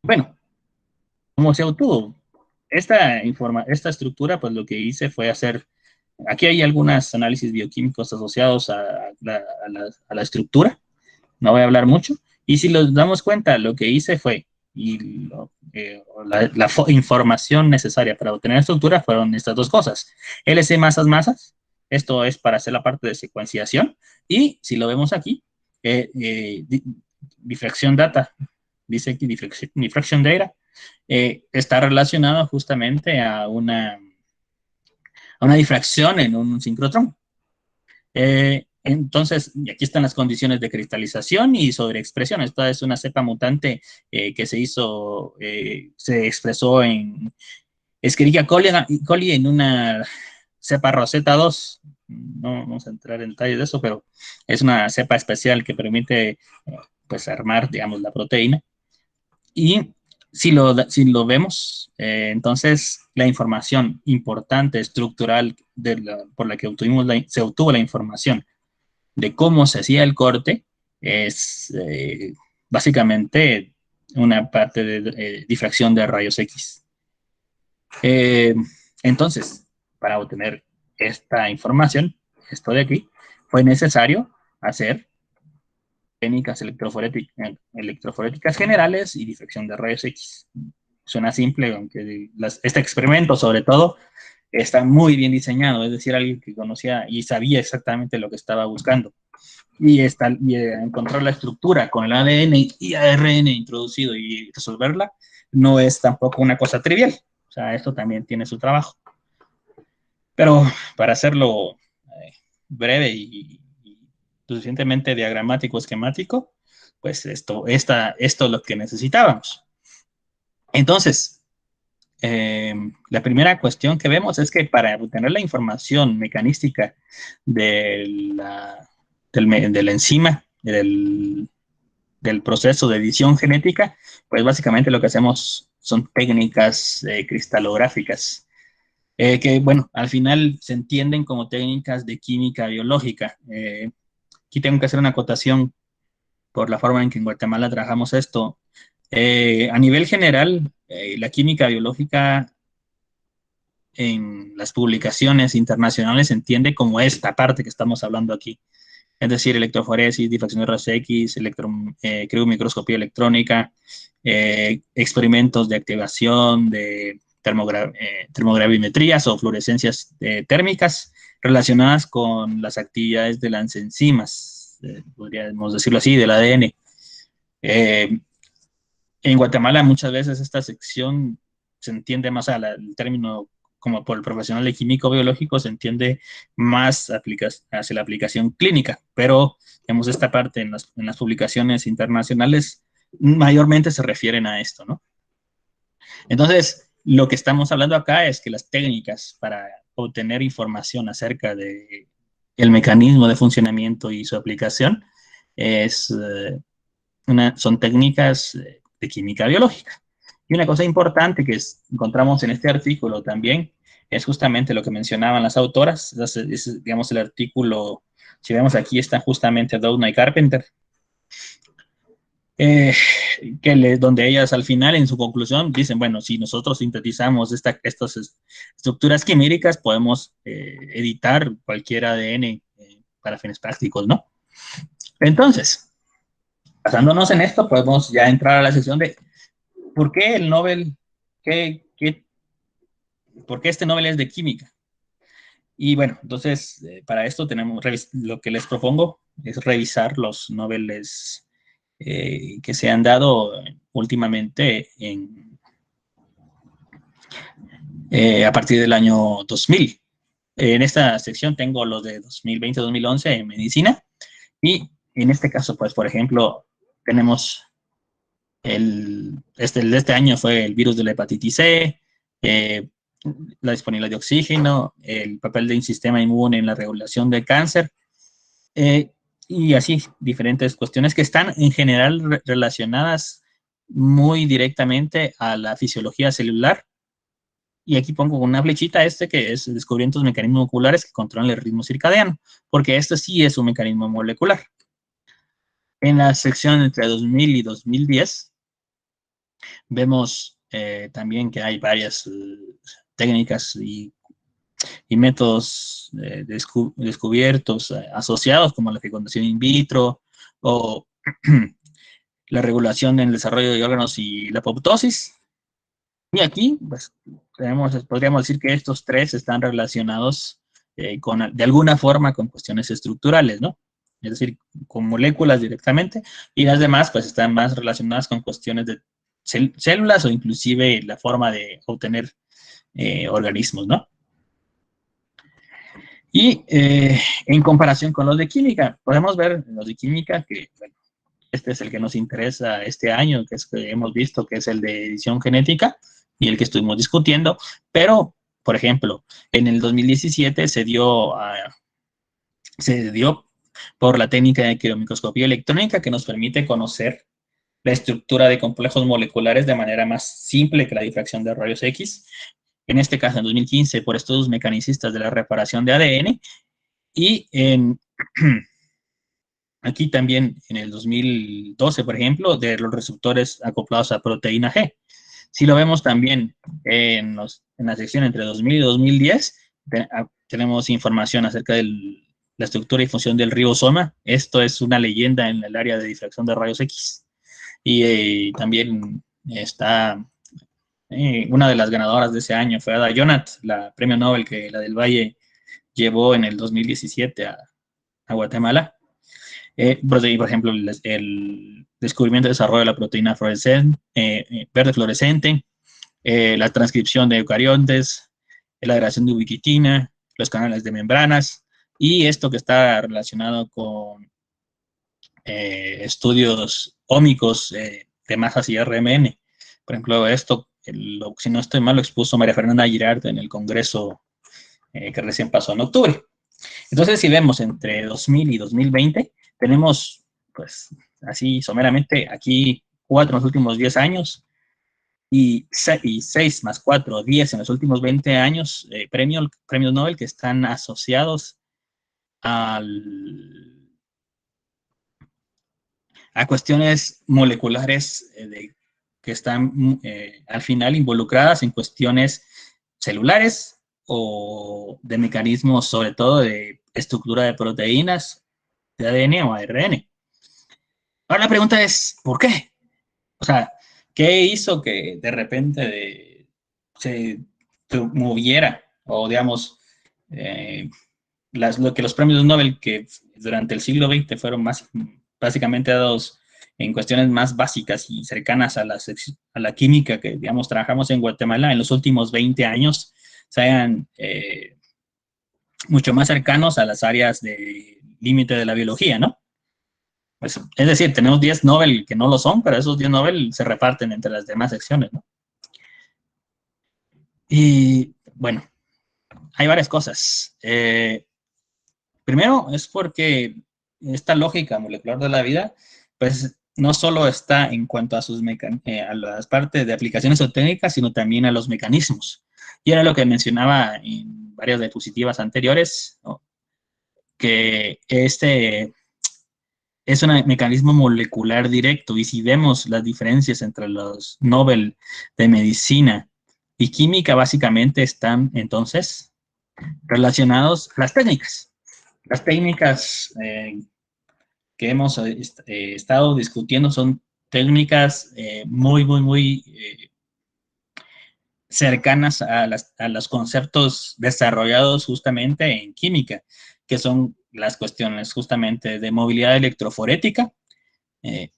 Bueno, ¿cómo se obtuvo? Esta estructura, pues lo que hice fue hacer, aquí hay algunos análisis bioquímicos asociados a la estructura, no voy a hablar mucho, Y si nos damos cuenta, lo que hice fue, la información necesaria para obtener estructura fueron estas dos cosas. LC masas masas, esto es para hacer la parte de secuenciación, y si lo vemos aquí, diffraction data, dice aquí diffraction data, está relacionado justamente a una difracción en un sincrotrón. Entonces, y aquí están las condiciones de cristalización y sobreexpresión. Esta es una cepa mutante que se expresó en Escherichia coli en una cepa Rosetta 2. No vamos a entrar en detalles de eso, pero es una cepa especial que permite pues armar, digamos, la proteína. Y si lo vemos, entonces la información importante, estructural, por la que se obtuvo la información de cómo se hacía el corte, es básicamente una parte de difracción de rayos X. Eh, entonces, para obtener esta información, esto de aquí, fue necesario hacer técnicas electroforéticas generales y difracción de rayos X. Suena simple, aunque este experimento, sobre todo, está muy bien diseñado, es decir, alguien que conocía y sabía exactamente lo que estaba buscando. Y encontrar la estructura con el ADN y ARN introducido y resolverla no es tampoco una cosa trivial. O sea, esto también tiene su trabajo. Pero para hacerlo breve y suficientemente diagramático, esquemático, pues esto es lo que necesitábamos. Entonces, la primera cuestión que vemos es que para obtener la información mecanística de la enzima, del proceso de edición genética, pues básicamente lo que hacemos son técnicas cristalográficas, que bueno, al final se entienden como técnicas de química biológica. Aquí tengo que hacer una acotación por la forma en que en Guatemala trabajamos esto. A nivel general, la química biológica en las publicaciones internacionales se entiende como esta parte que estamos hablando aquí. Es decir, electroforesis, difracción de rayos X, criomicroscopía electrónica, experimentos de activación de termogravimetrías o fluorescencias térmicas relacionadas con las actividades de las enzimas, podríamos decirlo así, del ADN. En Guatemala muchas veces esta sección se entiende más el término como por el profesional de químico biológico se entiende más hacia la aplicación clínica, pero digamos esta parte en las publicaciones internacionales mayormente se refieren a esto, ¿no? Entonces, lo que estamos hablando acá es que las técnicas para obtener información acerca de el mecanismo de funcionamiento y su aplicación son técnicas de química biológica. Y una cosa importante que encontramos en este artículo también es justamente lo que mencionaban las autoras, digamos el artículo, si vemos aquí está justamente Doudna y Carpenter, donde ellas al final en su conclusión dicen, bueno, si nosotros sintetizamos estas estructuras quiméricas podemos editar cualquier ADN para fines prácticos, ¿no? Entonces, basándonos en esto, podemos ya entrar a la sección de ¿por qué el Nobel, por qué este Nobel es de química? Y bueno, entonces, para esto lo que les propongo es revisar los Nobeles que se han dado últimamente a partir del año 2000. En esta sección tengo los de 2020-2011 en medicina y en este caso, pues, por ejemplo, tenemos el de este año fue el virus de la hepatitis C, la disponibilidad de oxígeno, el papel del sistema inmune en la regulación del cáncer, eh, y así diferentes cuestiones que están en general relacionadas muy directamente a la fisiología celular. Y aquí pongo una flechita que es descubrimientos de mecanismos oculares que controlan el ritmo circadiano, porque este sí es un mecanismo molecular. En la sección entre 2000 y 2010, vemos también que hay varias técnicas y métodos descubiertos asociados como la fecundación in vitro o la regulación en el desarrollo de órganos y la apoptosis. Y aquí, pues, podríamos decir que estos tres están relacionados de alguna forma con cuestiones estructurales, ¿no? Es decir, con moléculas directamente, y las demás, pues, están más relacionadas con cuestiones de células o inclusive la forma de obtener organismos, ¿no? Y en comparación con los de química, podemos ver en los de química que, bueno, este es el que nos interesa este año, que es que hemos visto que es el de edición genética y el que estuvimos discutiendo, pero, por ejemplo, en el 2017 se dio por la técnica de quiromicroscopía electrónica que nos permite conocer la estructura de complejos moleculares de manera más simple que la difracción de rayos X. En este caso, en 2015, por estudios mecanicistas de la reparación de ADN, y aquí también en el 2012, por ejemplo, de los receptores acoplados a proteína G. Si lo vemos también en la sección entre 2000 y 2010, tenemos información acerca de la estructura y función del ribosoma. Esto es una leyenda en el área de difracción de rayos X. Y también está una de las ganadoras de ese año, fue Ada Yonath, la premio Nobel que la del Valle llevó en el 2017 a Guatemala. Por ejemplo, el descubrimiento y desarrollo de la proteína verde fluorescente, la transcripción de eucariontes, la agregación de ubiquitina, los canales de membranas, y esto que está relacionado con estudios ómicos de masas y RMN. Por ejemplo, esto, si no estoy mal, lo expuso María Fernanda Girard en el congreso que recién pasó en octubre. Entonces, si vemos entre 2000 y 2020, tenemos, pues, así someramente, aquí 4 en los últimos 10 años y 6 más 4, 10 en los últimos 20 años, premios Nobel que están asociados a cuestiones moleculares que están al final involucradas en cuestiones celulares o de mecanismos, sobre todo de estructura de proteínas, de ADN o ARN. Ahora la pregunta es, ¿por qué? O sea, ¿qué hizo que de repente se moviera o, digamos, eh, lo que los premios Nobel que durante el siglo XX fueron más básicamente dados en cuestiones más básicas y cercanas a la química que, digamos, trabajamos en Guatemala en los últimos 20 años, sean mucho más cercanos a las áreas de límite de la biología, ¿no? Pues, es decir, tenemos 10 Nobel que no lo son, pero esos 10 Nobel se reparten entre las demás secciones, ¿no? Y bueno, hay varias cosas. Primero es porque esta lógica molecular de la vida, pues no solo está en cuanto a a las partes de aplicaciones o técnicas, sino también a los mecanismos. Y era lo que mencionaba en varias diapositivas anteriores, ¿no? Que este es un mecanismo molecular directo, y si vemos las diferencias entre los Nobel de medicina y química, básicamente están entonces relacionados a las técnicas. Las técnicas que hemos estado discutiendo son técnicas muy cercanas a los conceptos desarrollados justamente en química, que son las cuestiones justamente de movilidad electroforética. Eh,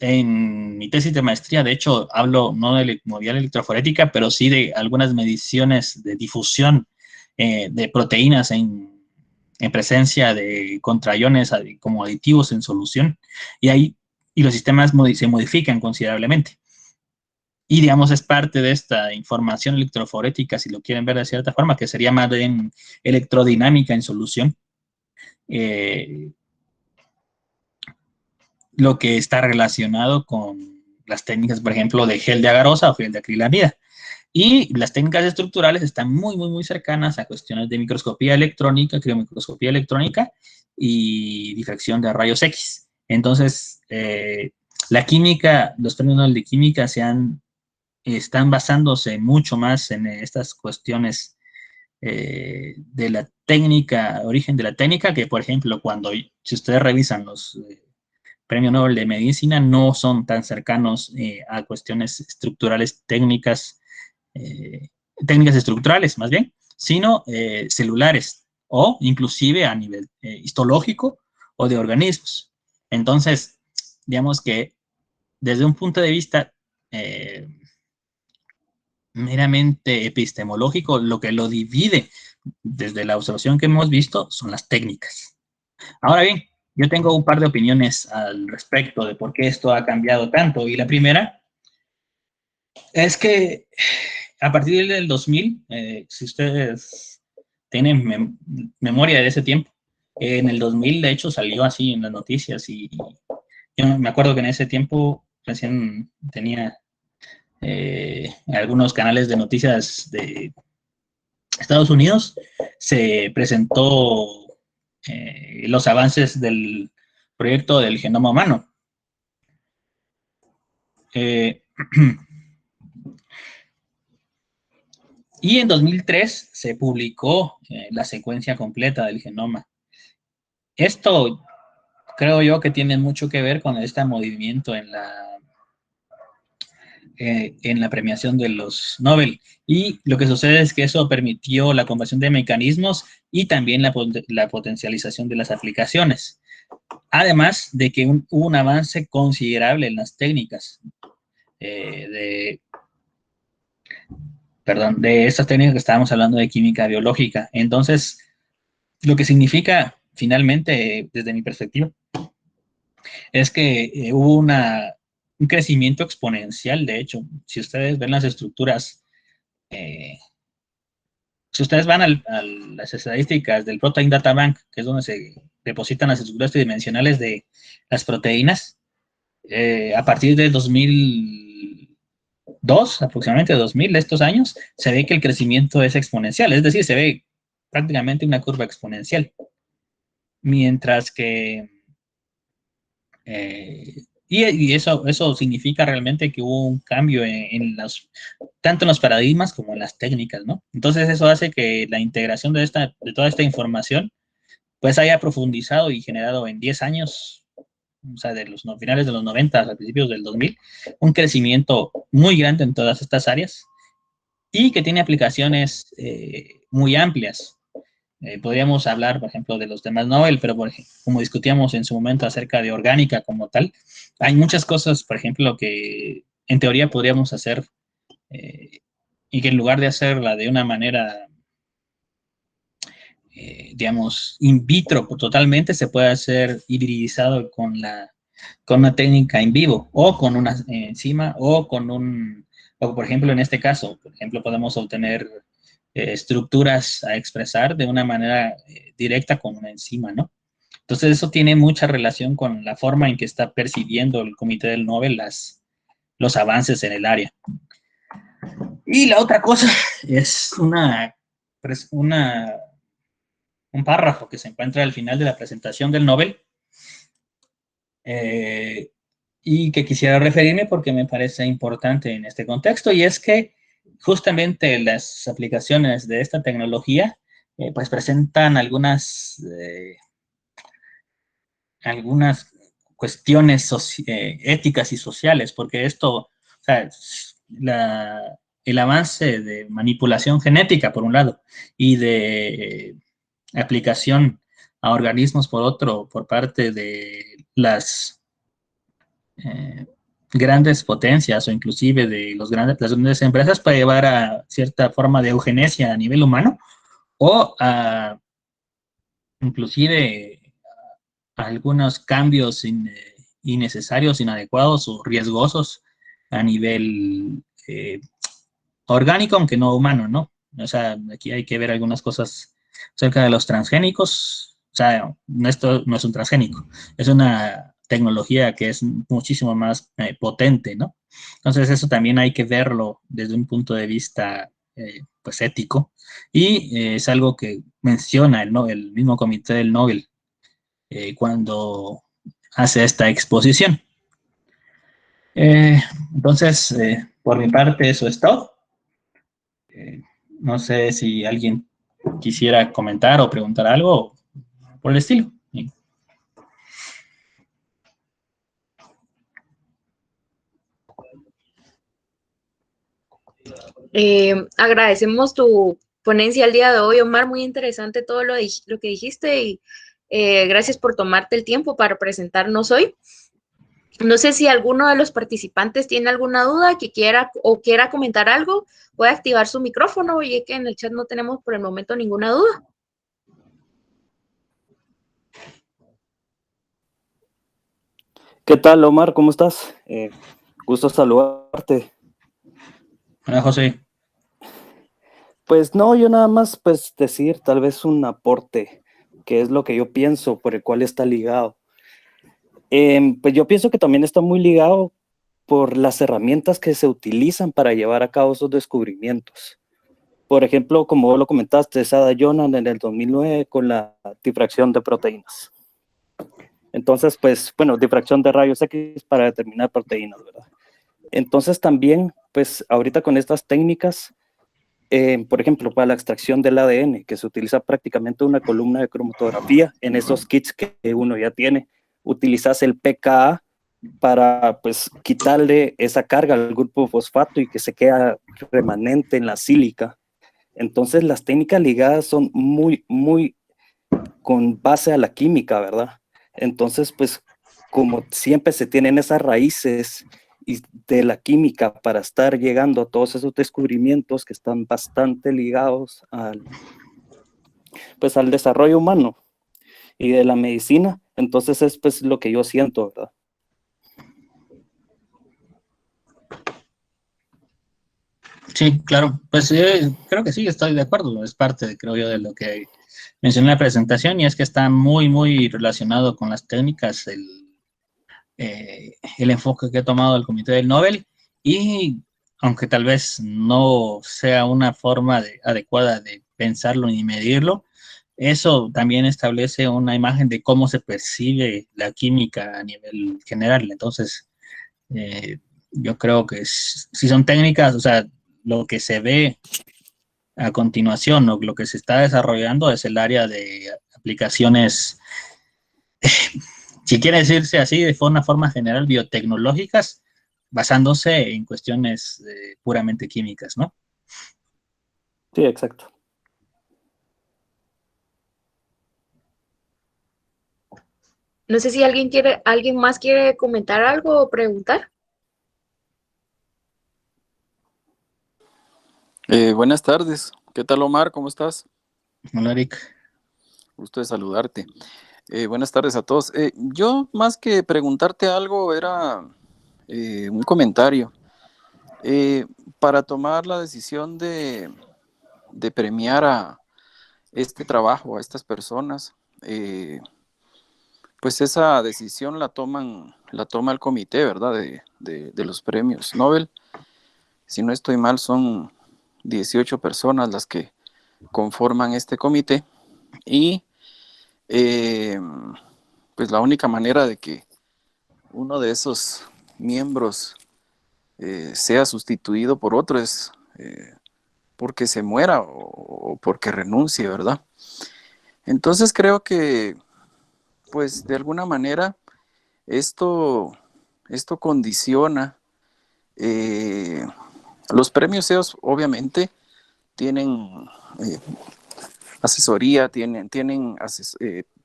en mi tesis de maestría, de hecho, hablo no de movilidad electroforética, pero sí de algunas mediciones de difusión de proteínas en presencia de contraiones como aditivos en solución, y los sistemas se modifican considerablemente. Y, digamos, es parte de esta información electroforética, si lo quieren ver de cierta forma, que sería más bien electrodinámica en solución, eh, lo que está relacionado con las técnicas, por ejemplo, de gel de agarosa o gel de acrilamida. Y las técnicas estructurales están muy cercanas a cuestiones de microscopía electrónica, criomicroscopía electrónica y difracción de rayos X. Entonces, la química, los términos de química están basándose mucho más en estas cuestiones de la técnica, origen de la técnica, que por ejemplo, si ustedes revisan Premio Nobel de Medicina no son tan cercanos a cuestiones estructurales técnicas estructurales más bien, sino celulares o inclusive a nivel histológico o de organismos. Entonces, digamos que desde un punto de vista eh, meramente epistemológico, lo que lo divide desde la observación que hemos visto son las técnicas. Ahora bien, yo tengo un par de opiniones al respecto de por qué esto ha cambiado tanto. Y la primera es que a partir del 2000, si ustedes tienen memoria de ese tiempo, en el 2000 de hecho salió así en las noticias y yo me acuerdo que en ese tiempo recién tenía algunos canales de noticias de Estados Unidos, se presentó los avances del proyecto del genoma humano. Eh, y en 2003 se publicó la secuencia completa del genoma. Esto creo yo que tiene mucho que ver con este movimiento en la premiación de los Nobel. Y lo que sucede es que eso permitió la conversión de mecanismos y también la potencialización de las aplicaciones. Además de que hubo un avance considerable en las técnicas de, perdón, de estas técnicas que estábamos hablando de química biológica. Entonces, lo que significa finalmente, desde mi perspectiva, es que hubo un crecimiento exponencial. De hecho, si ustedes ven las estructuras, si ustedes van a las estadísticas del Protein Data Bank, que es donde se depositan las estructuras tridimensionales de las proteínas, a partir del 2002, aproximadamente 2000, de estos años, se ve que el crecimiento es exponencial, es decir, se ve prácticamente una curva exponencial, mientras que y eso significa realmente que hubo un cambio tanto en los paradigmas como en las técnicas, ¿no? Entonces eso hace que la integración de toda esta información pues haya profundizado y generado en 10 años, o sea, de los finales de los 90 a principios del 2000, un crecimiento muy grande en todas estas áreas y que tiene aplicaciones muy amplias. Podríamos hablar, por ejemplo, de los temas Nobel, pero como discutíamos en su momento acerca de orgánica como tal, hay muchas cosas, por ejemplo, que en teoría podríamos hacer y que en lugar de hacerla de una manera, digamos, in vitro totalmente, se puede hacer hibridizado con una técnica en vivo o con una enzima o o por ejemplo, en este caso, por ejemplo, podemos obtener estructuras a expresar de una manera directa con una enzima, ¿no? Entonces eso tiene mucha relación con la forma en que está percibiendo el Comité del Nobel los avances en el área. Y la otra cosa es un párrafo que se encuentra al final de la presentación del Nobel eh, y que quisiera referirme porque me parece importante en este contexto, y es que justamente las aplicaciones de esta tecnología pues presentan algunas cuestiones éticas y sociales, porque o sea, el avance de manipulación genética, por un lado, y de aplicación a organismos, por otro, por parte de las eh, grandes potencias o inclusive de las grandes empresas, puede llevar a cierta forma de eugenesia a nivel humano o a inclusive algunos cambios innecesarios, inadecuados o riesgosos a nivel orgánico, aunque no humano, ¿no? O sea, aquí hay que ver algunas cosas acerca de los transgénicos. O sea, esto no es un transgénico, es una tecnología que es muchísimo más potente, ¿no? Entonces eso también hay que verlo desde un punto de vista pues ético y es algo que menciona el mismo comité del Nobel cuando hace esta exposición. Eh, entonces, por mi parte, eso es todo. Eh, no sé si alguien quisiera comentar o preguntar algo por el estilo. Agradecemos tu ponencia el día de hoy, Omar, muy interesante todo lo que dijiste y gracias por tomarte el tiempo para presentarnos hoy. No sé si alguno de los participantes tiene alguna duda que quiera comentar algo, puede activar su micrófono, oye que en el chat no tenemos por el momento ninguna duda. ¿Qué tal, Omar? ¿Cómo estás? Gusto saludarte. Hola, José. Pues no, yo nada más pues decir tal vez un aporte, que es lo que yo pienso, por el cual está ligado. Pues yo pienso que también está muy ligado por las herramientas que se utilizan para llevar a cabo esos descubrimientos. Por ejemplo, como vos lo comentaste, Sada Jonan en el 2009 con la difracción de proteínas. Entonces, pues, bueno, difracción de rayos X para determinar proteínas, ¿verdad? Entonces también, pues, ahorita con estas técnicas, por ejemplo, para la extracción del ADN, que se utiliza prácticamente una columna de cromatografía en esos kits que uno ya tiene, utilizas el pKa para pues quitarle esa carga al grupo fosfato y que se queda remanente en la sílica. Entonces las técnicas ligadas son muy con base a la química, ¿verdad? Entonces, pues como siempre se tienen esas raíces y de la química para estar llegando a todos esos descubrimientos que están bastante ligados pues al desarrollo humano y de la medicina, entonces es pues lo que yo siento, ¿verdad? Sí, claro. Pues creo que sí, estoy de acuerdo. Es parte, creo yo, de lo que mencioné en la presentación y es que está muy relacionado con las técnicas, el enfoque que ha tomado el Comité del Nobel y aunque tal vez no sea una forma adecuada de pensarlo ni medirlo, eso también establece una imagen de cómo se percibe la química a nivel general. Entonces, yo creo que si son técnicas, o sea, lo que se ve a continuación o lo que se está desarrollando es el área de aplicaciones, si quiere decirse así, de una forma general, biotecnológicas, basándose en cuestiones puramente químicas, ¿no? Sí, exacto. No sé si alguien más quiere comentar algo o preguntar. Buenas tardes. ¿Qué tal, Omar? ¿Cómo estás? Hola, Eric. Gusto de saludarte. Buenas tardes a todos. Yo, más que preguntarte algo, era un comentario. Eh, para tomar la decisión de premiar a este trabajo, a estas personas, pues esa decisión la toma el comité, ¿verdad? De los premios Nobel. Si no estoy mal, son 18 personas las que conforman este comité. Y eh, pues la única manera de que uno de esos miembros sea sustituido por otro es porque se muera o porque renuncie, ¿verdad? Entonces creo que pues de alguna manera esto condiciona eh, los premios EOS obviamente tienen asesoría, tienen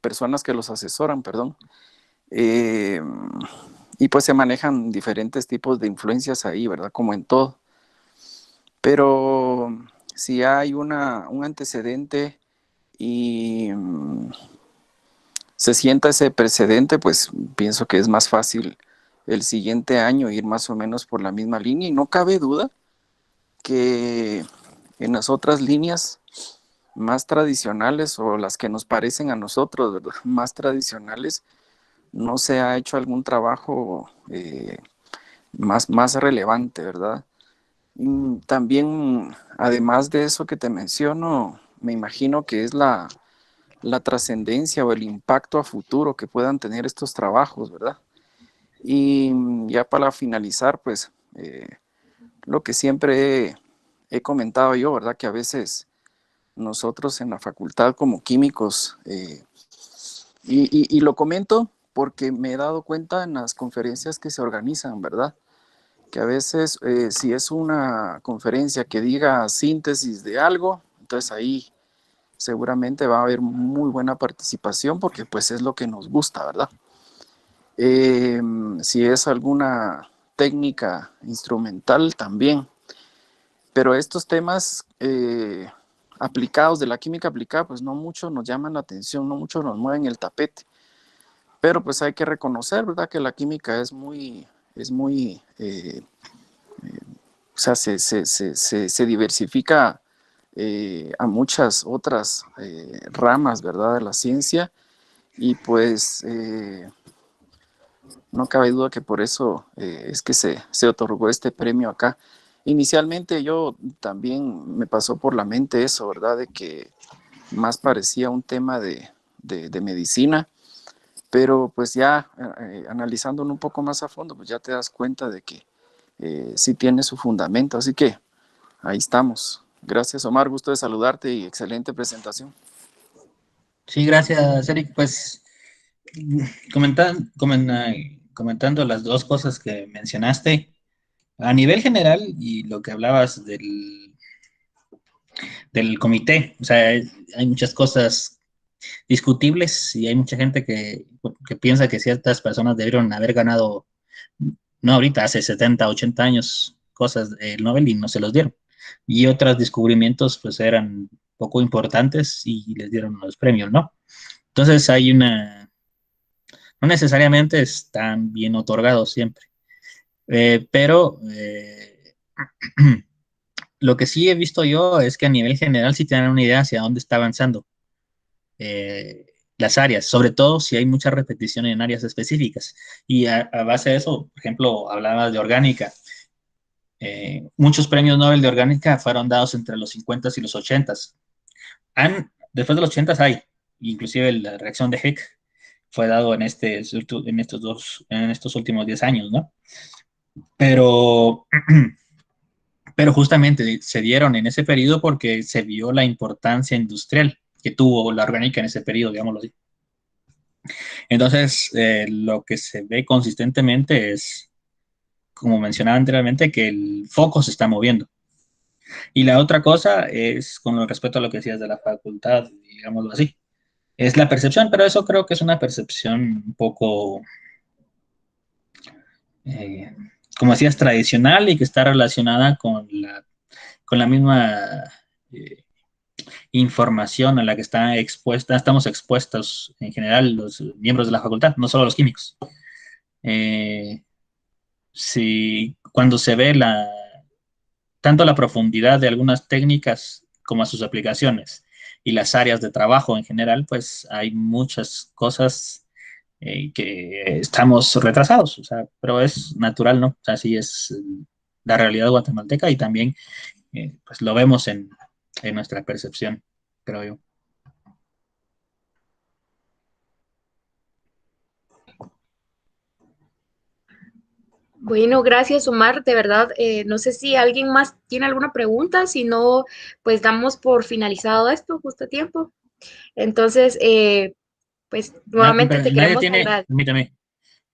personas que los asesoran, perdón. Eh, y pues se manejan diferentes tipos de influencias ahí, ¿verdad? Como en todo. Pero si hay un antecedente y se sienta ese precedente, pues pienso que es más fácil el siguiente año ir más o menos por la misma línea y no cabe duda que en las otras líneas más tradicionales o las que nos parecen a nosotros, ¿verdad? Más tradicionales, no se ha hecho algún trabajo más relevante, ¿verdad? También, además de eso que te menciono, me imagino que es la trascendencia o el impacto a futuro que puedan tener estos trabajos, ¿verdad? Y ya para finalizar, pues lo que siempre he comentado yo, ¿verdad? Que a veces nosotros en la facultad como químicos, y lo comento porque me he dado cuenta en las conferencias que se organizan, ¿verdad? que a veces si es una conferencia que diga síntesis de algo, entonces ahí seguramente va a haber muy buena participación porque pues es lo que nos gusta, ¿verdad? Si es alguna técnica instrumental también, pero estos temas aplicados de la química aplicada pues no mucho nos llaman la atención, no mucho nos mueven el tapete, pero pues hay que reconocer, ¿verdad? Que la química es muy o sea, se diversifica a muchas otras ramas, ¿verdad? De la ciencia y pues no cabe duda que por eso es que se otorgó este premio acá. Inicialmente yo también me pasó por la mente eso, ¿verdad? De que más parecía un tema de medicina, pero pues ya analizándolo un poco más a fondo, pues ya te das cuenta de que sí tiene su fundamento. Así que ahí estamos. Gracias, Omar. Gusto de saludarte y excelente presentación. Sí, gracias, Eric. Pues comentando las dos cosas que mencionaste, a nivel general y lo que hablabas del comité, o sea, hay muchas cosas discutibles y hay mucha gente que piensa que ciertas personas debieron haber ganado, no ahorita, hace 70, 80 años, cosas del Nobel y no se los dieron. Y otros descubrimientos pues eran poco importantes y les dieron los premios, ¿no? Entonces no necesariamente están bien otorgados siempre. Pero lo que sí he visto yo es que a nivel general sí tienen una idea hacia dónde está avanzando eh, las áreas, sobre todo si hay mucha repetición en áreas específicas. Y a base de eso, por ejemplo, hablaba de orgánica. Muchos premios Nobel de orgánica fueron dados entre los 50 y los 80. Después de los 80 hay, inclusive la reacción de Heck fue dado en estos últimos 10 años, ¿no? Pero pero justamente se dieron en ese periodo porque se vio la importancia industrial que tuvo la orgánica en ese periodo, digámoslo así. Entonces, lo que se ve consistentemente es, como mencionaba anteriormente, que el foco se está moviendo. Y la otra cosa es, con respecto a lo que decías de la facultad, digámoslo así, es la percepción, pero eso creo que es una percepción un poco, eh, como decías, tradicional y que está relacionada con la misma información a la que estamos expuestos en general los miembros de la facultad, no solo los químicos. Si cuando se ve tanto la profundidad de algunas técnicas como a sus aplicaciones y las áreas de trabajo en general, pues hay muchas cosas que estamos retrasados, o sea, pero es natural, ¿no? O sea, así es la realidad guatemalteca y también pues lo vemos en nuestra percepción, creo yo. Bueno, gracias, Omar. De verdad, no sé si alguien más tiene alguna pregunta, si no, pues damos por finalizado esto justo a tiempo. Entonces, pues nuevamente te Nadie queremos tiene, agradecer. permítame,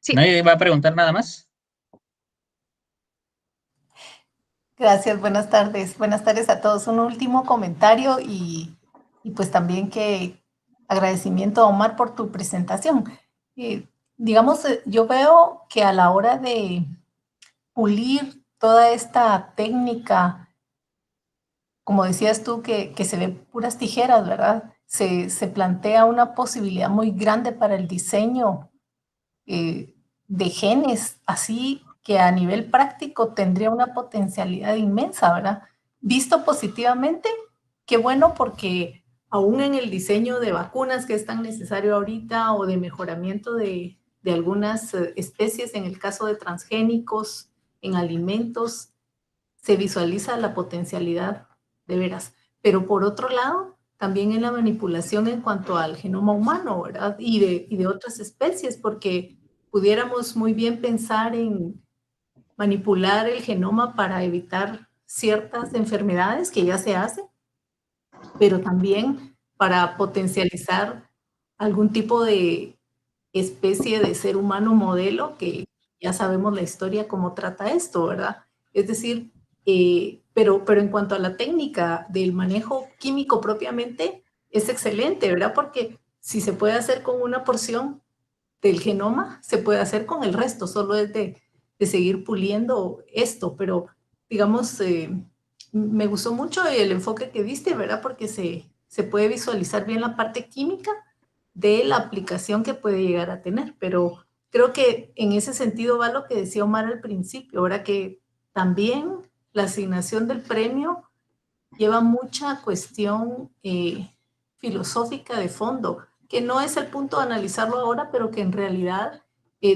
Sí, nadie va a preguntar nada más. Gracias, buenas tardes. Buenas tardes a todos. Un último comentario y pues también que agradecimiento a Omar por tu presentación. Digamos, yo veo que a la hora de pulir toda esta técnica, como decías tú, que se ven puras tijeras, ¿verdad? Se plantea una posibilidad muy grande para el diseño de genes, así que a nivel práctico tendría una potencialidad inmensa, ¿verdad? Visto positivamente, qué bueno porque aún en el diseño de vacunas que es tan necesario ahorita o de mejoramiento de algunas especies, en el caso de transgénicos, en alimentos, se visualiza la potencialidad de veras. Pero por otro lado, también en la manipulación en cuanto al genoma humano, ¿verdad? Y de otras especies, porque pudiéramos muy bien pensar en manipular el genoma para evitar ciertas enfermedades que ya se hacen, pero también para potencializar algún tipo de especie de ser humano modelo que ya sabemos la historia, cómo trata esto, ¿verdad? Es decir, pero en cuanto a la técnica del manejo químico propiamente, es excelente, ¿verdad? Porque si se puede hacer con una porción del genoma, se puede hacer con el resto, solo es de seguir puliendo esto, pero digamos, me gustó mucho el enfoque que diste, ¿verdad? Porque se puede visualizar bien la parte química de la aplicación que puede llegar a tener, pero creo que en ese sentido va lo que decía Omar al principio, ahora que también la asignación del premio lleva mucha cuestión filosófica de fondo, que no es el punto de analizarlo ahora, pero que en realidad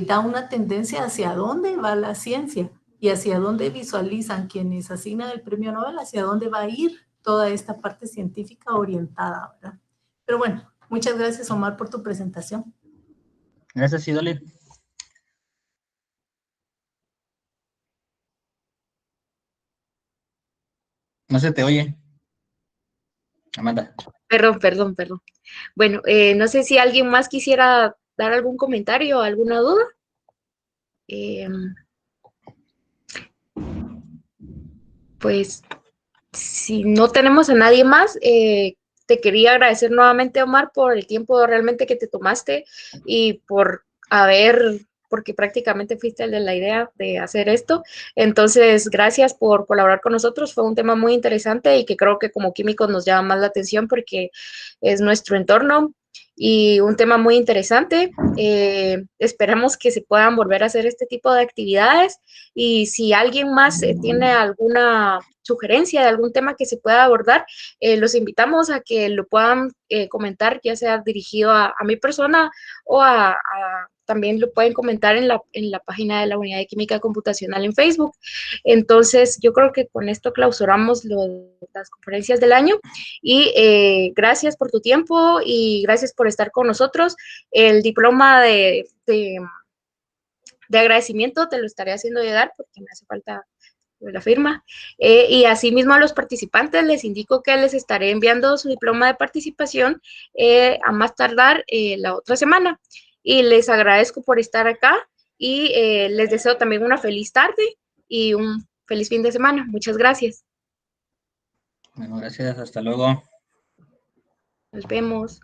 da una tendencia hacia dónde va la ciencia y hacia dónde visualizan quienes asignan el premio Nobel, hacia dónde va a ir toda esta parte científica orientada, ¿verdad? Pero bueno, muchas gracias, Omar, por tu presentación. Gracias, Idoli. No se te oye, Amanda. Perdón. Bueno, no sé si alguien más quisiera dar algún comentario, alguna duda. Pues si no tenemos a nadie más, te quería agradecer nuevamente, Omar, por el tiempo realmente que te tomaste y por porque prácticamente fuiste el de la idea de hacer esto. Entonces, gracias por colaborar con nosotros. Fue un tema muy interesante y que creo que como químicos nos llama más la atención porque es nuestro entorno y un tema muy interesante. Esperamos que se puedan volver a hacer este tipo de actividades y si alguien más tiene alguna sugerencia de algún tema que se pueda abordar, los invitamos a que lo puedan comentar, ya sea dirigido a mi persona o también lo pueden comentar en la página de la Unidad de Química Computacional en Facebook. Entonces, yo creo que con esto clausuramos las conferencias del año y gracias por tu tiempo y gracias por estar con nosotros. El diploma de agradecimiento te lo estaré haciendo llegar porque me hace falta la firma. Y asimismo a los participantes les indico que les estaré enviando su diploma de participación a más tardar la otra semana. Y les agradezco por estar acá y les deseo también una feliz tarde y un feliz fin de semana. Muchas gracias. Bueno, gracias, hasta luego. Nos vemos.